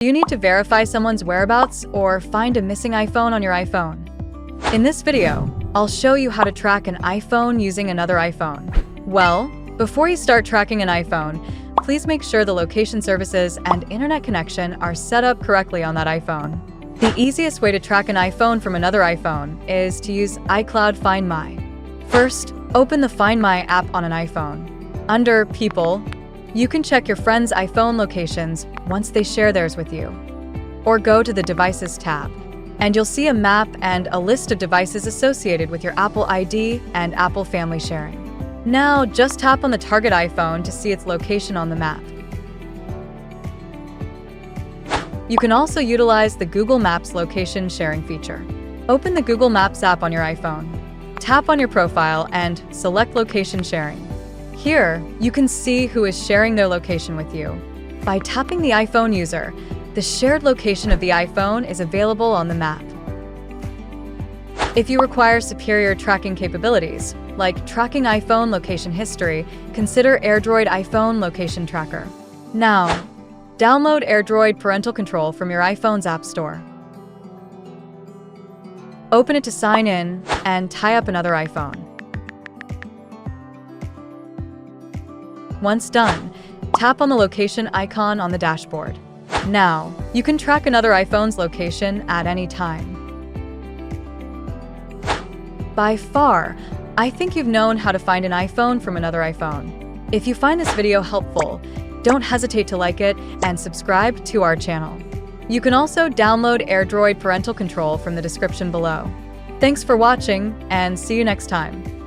Do you need to verify someone's whereabouts or find a missing iPhone on your iPhone? In this video, I'll show you how to track an iPhone using another iPhone. Well, before you start tracking an iPhone, please make sure the location services and internet connection are set up correctly on that iPhone. The easiest way to track an iPhone from another iPhone is to use iCloud Find My. First, open the Find My app on an iPhone. Under People, you can check your friends' iPhone locations once they share theirs with you. Or go to the Devices tab, and you'll see a map and a list of devices associated with your Apple ID and Apple Family sharing. Now, just tap on the target iPhone to see its location on the map. You can also utilize the Google Maps location sharing feature. Open the Google Maps app on your iPhone. Tap on your profile and select Location Sharing. Here, you can see who is sharing their location with you. By tapping the iPhone user, the shared location of the iPhone is available on the map. If you require superior tracking capabilities, like tracking iPhone location history, consider AirDroid iPhone Location Tracker. Now, download AirDroid Parental Control from your iPhone's App Store. Open it to sign in and tie up another iPhone. Once done, tap on the location icon on the dashboard. Now, you can track another iPhone's location at any time. By far, I think you've known how to find an iPhone from another iPhone. If you find this video helpful, don't hesitate to like it and subscribe to our channel. You can also download AirDroid Parental Control from the description below. Thanks for watching, and see you next time.